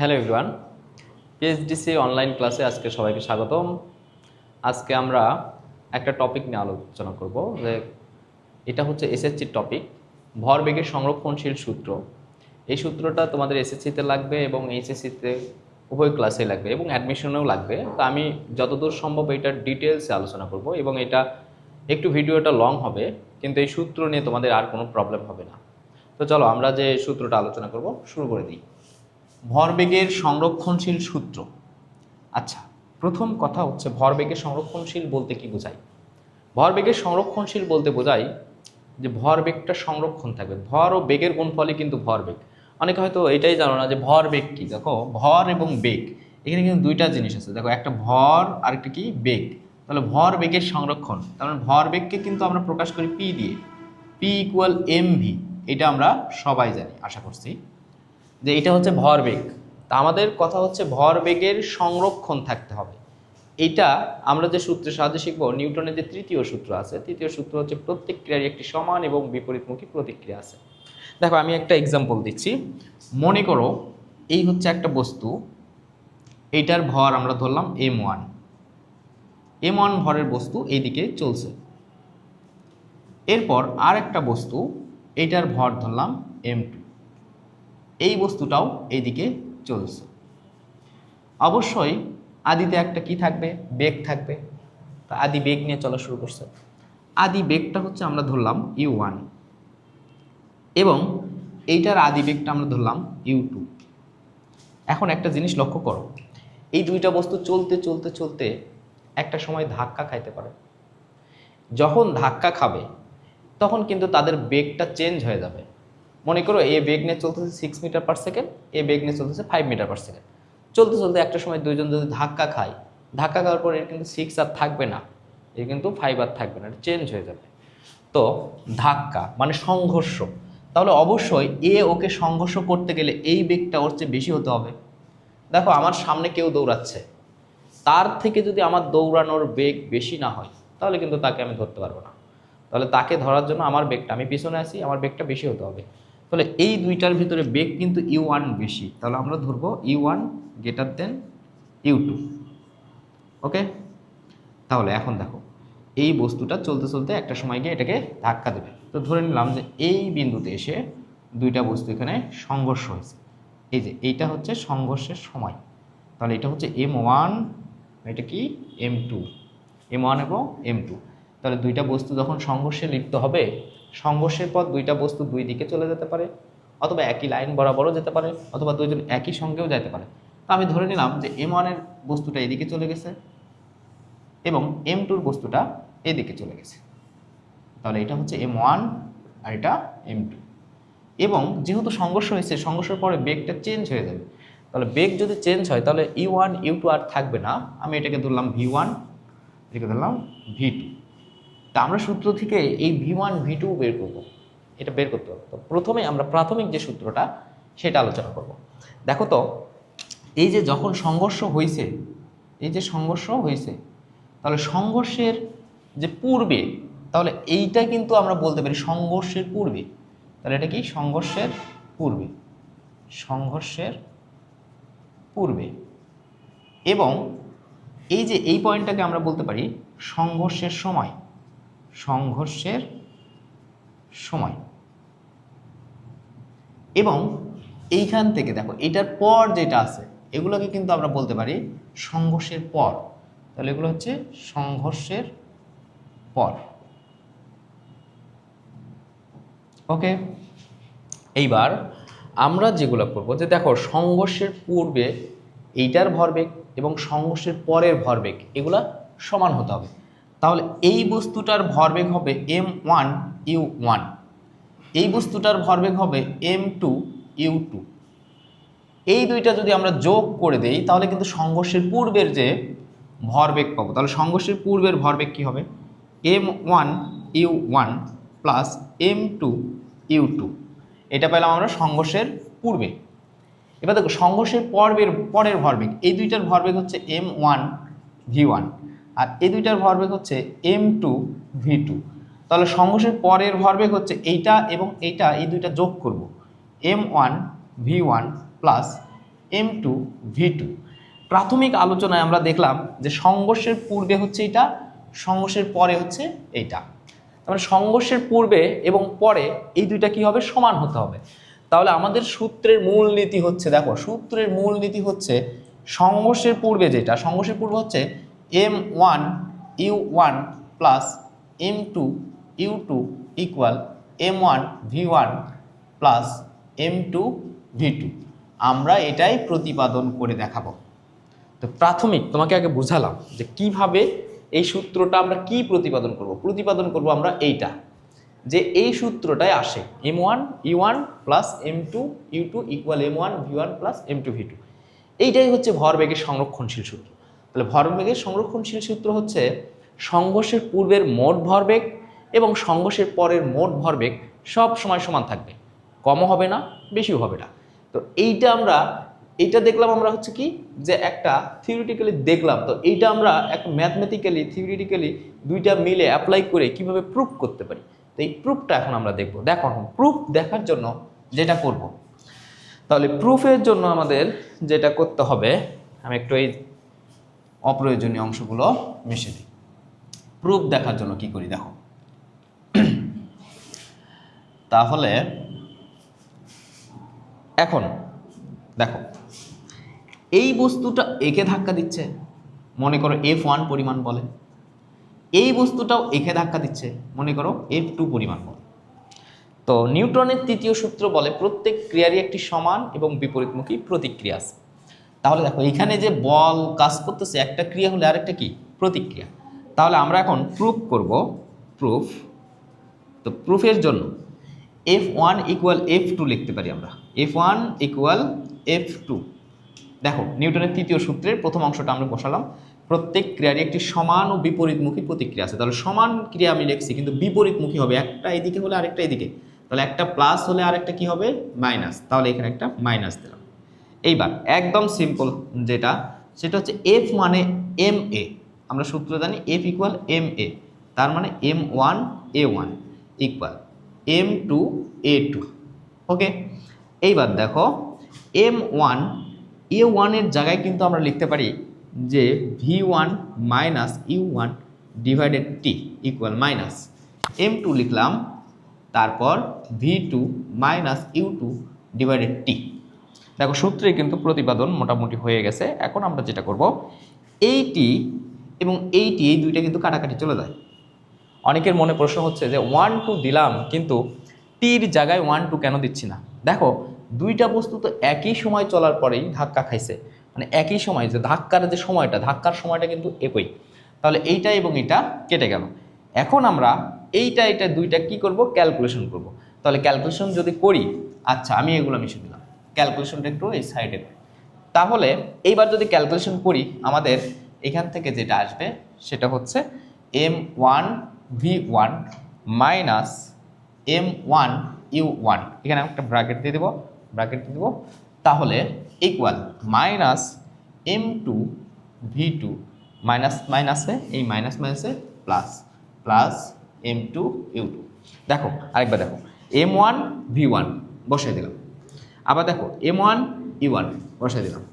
Hello everyone, পিএইচডিসি online ক্লাসে আজকে সবাইকে স্বাগতম। আজকে আমরা একটা টপিক নিয়ে আলোচনা করব, যে এটা হচ্ছে এসএসসির টপিক, ভরবেগের সংরক্ষণশীল সূত্র। এই সূত্রটা তোমাদের এসএসসিতে লাগবে এবং এইচএসসিতে উভয় ক্লাসে লাগবে এবং অ্যাডমিশনেও লাগবে। তো আমি যতদূর সম্ভব এটার ডিটেলসে আলোচনা করব এবং এটা একটু ভিডিওটা লং হবে, কিন্তু এই সূত্র নিয়ে তোমাদের আর কোনো প্রবলেম হবে না। তো চলো আমরা যে সূত্রটা আলোচনা করব শুরু করে দিই। ভরবেগের সংরক্ষণশীল সূত্র। আচ্ছা, প্রথম কথা হচ্ছে ভরবেগের সংরক্ষণশীল বলতে কি বোঝায়? ভরবেগের সংরক্ষণশীল বলতে বোঝায় যে ভরবেগটা সংরক্ষণ থাকবে। ভর ও বেগের গুণফলই কিন্তু ভরবেগ। অনেকে হয়তো এটাই জানো না যে ভরবেগ কি। দেখো, ভর এবং বেগ এখানে কিন্তু দুইটা জিনিস আছে। দেখো, একটা ভর আর একটা কি বেগ। তাহলে ভর বেগের সংরক্ষণ, তার মানে ভরবেগকে কিন্তু আমরা প্রকাশ করি পি দিয়ে, পি ইকুয়াল এম ভি। এটা আমরা সবাই জানি, আশা করছি যে এটা হচ্ছে ভরবেগ। তা আমাদের কথা হচ্ছে ভরবেগের সংরক্ষণ থাকতে হবে। এইটা আমরা যে সূত্রের সাহায্যে শিখবো, নিউটনের যে তৃতীয় সূত্র আছে, তৃতীয় সূত্র হচ্ছে প্রত্যেক ক্রিয়ার একটি সমান এবং বিপরীতমুখী প্রতিক্রিয়া আছে। দেখো, আমি একটা এক্সাম্পল দিচ্ছি। মনে করো এই হচ্ছে একটা বস্তু, এইটার ভর আমরা ধরলাম m1। m1 ভরের বস্তু এইদিকে চলছে। এরপর আর একটা বস্তু, এইটার ভর ধরলাম m2। এই বস্তুটাও এইদিকে চলছে। অবশ্যই আদিতে একটা কি থাকবে? বেগ থাকবে। তা আদি বেগ নিয়ে চলা শুরু করছে। আদি বেগটা হচ্ছে আমরা ধরলাম u1 এবং এইটার আদি বেগটা আমরা ধরলাম u2। এখন একটা জিনিস লক্ষ্য করো, এই দুইটা বস্তু চলতে চলতে চলতে একটা সময় ধাক্কা খাইতে পারে। যখন ধাক্কা খাবে তখন কিন্তু তাদের বেগটা চেঞ্জ হয়ে যাবে। মনে করো এ বেগ নিয়ে চলতেছে 6 মিটার পার সেকেন্ড, এ বেগ নিয়ে চলতেছে 5 মিটার পার সেকেন্ড। চলতে চলতে একটা সময় দুইজন যদি ধাক্কা খায়, ধাক্কা খাওয়ার পর এর কিন্তু 6 আর থাকবে না, এর কিন্তু 5 আর থাকবে না, এটা চেঞ্জ হয়ে যাবে। তো ধাক্কা মানে সংঘর্ষ। তাহলে অবশ্যই এ ওকে সংঘর্ষ করতে গেলে এই বেগটা ওর চেয়ে বেশি হতে হবে। দেখো, আমার সামনে কেউ দৌড়াচ্ছে, তার থেকে যদি আমার দৌড়ানোর বেগ বেশি না হয় তাহলে কিন্তু তাকে আমি ধরতে পারবো না। তাহলে তাকে ধরার জন্য আমার বেগটা, আমি পিছনে আছি, আমার বেগটা বেশি হতে হবে। তাহলে এই দুইটার ভিতরে বেগ কিন্তু u1 বেশি, তাহলে আমরা ধরবো u1 গ্রেটার দেন u2। ওকে, তাহলে এখন দেখো এই বস্তুটা চলতে চলতে একটা সময় গিয়ে এটাকে ধাক্কা দেবে। তো ধরে নিলাম যে এই বিন্দুতে এসে দুইটা বস্তু এখানে সংঘর্ষ হয়েছে। এই যে এইটা হচ্ছে সংঘর্ষের সময়। তাহলে এটা হচ্ছে m1, এটা কি m2, m1 এবং m2। তাহলে দুইটা বস্তু যখন সংঘর্ষে লিপ্ত হবে, সংঘর্ষের পর দুইটা বস্তু দুই দিকে চলে যেতে পারে, অথবা একই লাইন বরাবরও যেতে পারে, অথবা দুইজন একই সঙ্গেও যেতে পারে। তো আমি ধরে নিলাম যে m1 এর বস্তুটা এদিকে চলে গেছে এবং m2 এর বস্তুটা এদিকে চলে গেছে। তাহলে এটা হচ্ছে m1 আর এটা m2। এবং যেহেতু সংঘর্ষ হয়েছে, সংঘর্ষের পরে বেগটা চেঞ্জ হয়ে যাবে। তাহলে বেগ যদি চেঞ্জ হয় তাহলে u1 u2 আর থাকবে না। আমি এটাকে ধরলাম v1, এটাকে ধরলাম v2। তা আমরা সূত্র থেকে এই v1 v2 বের করব, এটা বের করতে হবে। তো প্রথমে আমরা প্রাথমিক যে সূত্রটা সেটা আলোচনা করব। দেখো তো, এই যে যখন সংঘর্ষ হয়েছে, এই যে সংঘর্ষ হয়েছে, তাহলে সংঘর্ষের যে পূর্বে, তাহলে এইটা কিন্তু আমরা বলতে পারি সংঘর্ষের পূর্বে। তাহলে এটা কি? সংঘর্ষের পূর্বে, সংঘর্ষের পূর্বে। এবং এই যে এই পয়েন্টটাকে আমরা বলতে পারি সংঘর্ষের সময়, সংঘর্ষের সময়। এবং এইখান থেকে দেখো এটার পর যেটা আছে এগুলোকে কিন্তু আমরা বলতে পারি সংঘর্ষের পর। তাহলে এগুলো হচ্ছে সংঘর্ষের পর। ওকে, এইবার আমরা যেগুলো করব, যে দেখো সংঘর্ষের পূর্বে এইটার ভরবেগ এবং সংঘর্ষের পরের ভরবেগ এগুলা সমান হতে হবে। তাহলে এই বস্তুটার ভরবেগ হবে m1 u1, এই বস্তুটার ভরবেগ হবে m2 u2। এই দুইটা যদি আমরা যোগ করে দেই তাহলে কিন্তু সংঘর্ষের পূর্বের যে ভরবেগ পাবো। তাহলে সংঘর্ষের পূর্বের ভরবেগ কি হবে? m1 u1 plus m2 u2। এটা পেলাম আমরা সংঘর্ষের পূর্বে। এবার দেখো সংঘর্ষের পরের ভরবেগ, এই দুইটার ভরবেগ হচ্ছে m1 v1 আর এই দুইটার ভরবেগ হচ্ছে m2 v2। তাহলে সংঘর্ষের পরের ভরবেগ হচ্ছে এইটা এবং এইটা, এই দুইটা যোগ করব, m1 v1 প্লাস m2v2। প্রাথমিক আলোচনায় আমরা দেখলাম যে সংঘর্ষের পূর্বে হচ্ছে এটা, সংঘর্ষের পরে হচ্ছে এইটা। তার মানে সংঘর্ষের পূর্বে এবং পরে এই দুইটা কি হবে, সমান হতে হবে। তাহলে আমাদের সূত্রের মূলনীতি হচ্ছে, দেখো সূত্রের মূলনীতি হচ্ছে সংঘর্ষের পূর্বে যেটা, সংঘর্ষের পূর্বে হচ্ছে m1u1 plus m2u2 equal m1v1 plus m2v2। আমরা এটাই প্রতিপাদন করে দেখাবো। তো প্রাথমিক তোমাকে আগে বুঝালাম যে কিভাবে এই সূত্রটা আমরা কি প্রতিপাদন করব। প্রতিপাদন করব আমরা এইটা, যে এই সূত্রটাই আসে m1u1 plus m2u2 equal m1v1 plus m2v2। এইটাই হচ্ছে ভরবেগের সংরক্ষণশীল সূত্র। তাহলে ভরবেগের সংরক্ষণশীল সূত্র হচ্ছে সংঘর্ষের পূর্বের মোট ভরবেগ এবং সংঘর্ষের পরের মোট ভরবেগ সব সময় সমান থাকবে, কমও হবে না বেশিও হবে না। তো এইটা দেখলাম আমরা হচ্ছে কি, যে একটা থিওরিটিক্যালি দেখলাম, তো এইটা আমরা একটা ম্যাথমেটিক্যালি থিওরিটিক্যালি দুইটা মিলে অ্যাপ্লাই করে কিভাবে প্রুফ করতে পারি। তো এই প্রুফটা এখন আমরা দেখব। দেখো প্রুফ দেখার জন্য যেটা করব, তাহলে প্রুফের জন্য আমাদের যেটা করতে হবে, আমি একটু এই অপ্রয়োজনীয় অংশগুলো মিশে দিই। প্রুফ দেখার জন্য কি করি দেখো, তাহলে এখন দেখো এই বস্তুটা একে ধাক্কা দিচ্ছে, মনে করো F1 পরিমাণ বলে, এই বস্তুটাও একে ধাক্কা দিচ্ছে, মনে করো F2 পরিমাণ বলে। তো নিউটনের তৃতীয় সূত্র বলে প্রত্যেক ক্রিয়ারই একটি সমান এবং বিপরীতমুখী প্রতিক্রিয়া আছে। তাহলে দেখো এখানে যে বল কাজ করতেছে, একটা ক্রিয়া হলে আরেকটা কি, প্রতিক্রিয়া। তাহলে আমরা এখন প্রুফ করব, প্রুফ। তো প্রুফের জন্য F1 ইকুয়াল F2 লিখতে পারি আমরা, F1 ইকুয়াল F2। দেখো নিউটনের তৃতীয় সূত্রের প্রথম অংশটা আমরা বসালাম, প্রত্যেক ক্রিয়ারই একটি সমান ও বিপরীতমুখী প্রতিক্রিয়া আছে। তাহলে সমান ক্রিয়া আমি লিখছি কিন্তু বিপরীতমুখী হবে, একটা এদিকে হলে আরেকটা এদিকে, তাহলে একটা প্লাস হলে আরেকটা কি হবে, মাইনাস। তাহলে এখানে একটা মাইনাস দিলাম। এইবার একদম সিম্পল যেটা, সেটা হচ্ছে F মানে ma, আমরা সূত্র জানি F ইকুয়াল ma, তার মানে m1a1 ইকুয়াল m2a2। ওকে, এইবার দেখো m1a1 এর জায়গায় কিন্তু আমরা লিখতে পারি যে v1 minus u1 divided t equal minus m2 লিখলাম, তারপর v2 minus u2 divided t। দেখো সূত্রে কিন্তু প্রতিপাদন মোটামুটি হয়ে গেছে। এখন আমরা যেটা করব, এইটি এবং এইটি এই দুইটা কিন্তু কাটাকাটি চলে যায়। অনেকের মনে প্রশ্ন হচ্ছে যে 1 2 দিলাম কিন্তু টির জায়গায় 1 2 কেন দিচ্ছি না। দেখো দুইটা বস্তু তো একই সময় চলার পরেই ধাক্কা খাইছে, মানে একই সময়, যে ধাক্কার যে সময়টা, ধাক্কার সময়টা কিন্তু একই। তাহলে এইটা এবং এটা কেটে গেল। এখন আমরা এইটা দুইটা কি করব, ক্যালকুলেশন করব। তাহলে ক্যালকুলেশন যদি করি, আচ্ছা আমি এগুলো মিশে দিলাম, ক্যালকুলেশনটা একটু এই সাইডে। তাহলে এইবার যদি ক্যালকুলেশন করি, আমাদের এখান থেকে যেটা আসবে সেটা হচ্ছে m1v1 মাইনাস m1u1, এখানে একটা ব্র্যাকেট দিয়ে দেবো, তাহলে ইকুয়াল মাইনাস m2v2 মাইনাস মাইনাসে এই মাইনাস মাইনাসে প্লাস প্লাস m2u2। দেখো আরেকবার দেখো, m1v1 বসাই দিলাম, আবার দেখো m1u1 বসাই দিলাম,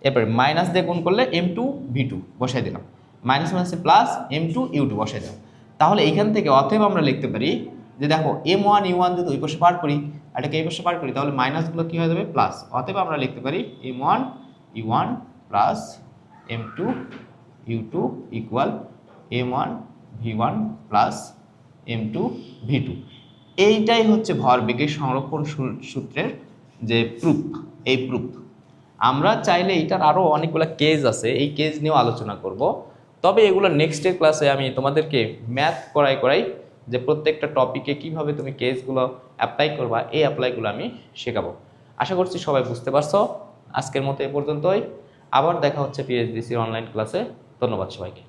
এরপরে মাইনাস দিয়ে গুণ করলে m2v2 বসাই দিলাম, মাইনাস মাইনাসে প্লাস m2u2 বসাই দিলাম। তাহলে এইখান থেকে অতএব আমরা লিখতে পারি যে দেখো m1u1 যদি ওই পাশে পার করি, এটাকে এই পাশে পার করি, তাহলে মাইনাসগুলো কী হয়ে যাবে, প্লাস। অতএব আমরা লিখতে পারি m1u1 plus m2u2 equal m1v1 plus m2v2। এইটাই হচ্ছে ভরবেগের সংরক্ষণ সূত্রের যে প্রুফ। এই প্রুফ আমরা চাইলে এইটার আরও অনেকগুলো কেস আছে, এই কেস নিয়েও আলোচনা করব। তবে এগুলো নেক্সটের ক্লাসে আমি তোমাদেরকে ম্যাথ করাই যে প্রত্যেকটা টপিকে কিভাবে তুমি কেসগুলো অ্যাপ্লাই করবা, এই অ্যাপ্লাইগুলো আমি শেখাবো। আশা করছি সবাই বুঝতে পারছো। আজকের মতো এ পর্যন্তই, আবার দেখা হচ্ছে পিএইচডিসির অনলাইন ক্লাসে। ধন্যবাদ সবাইকে।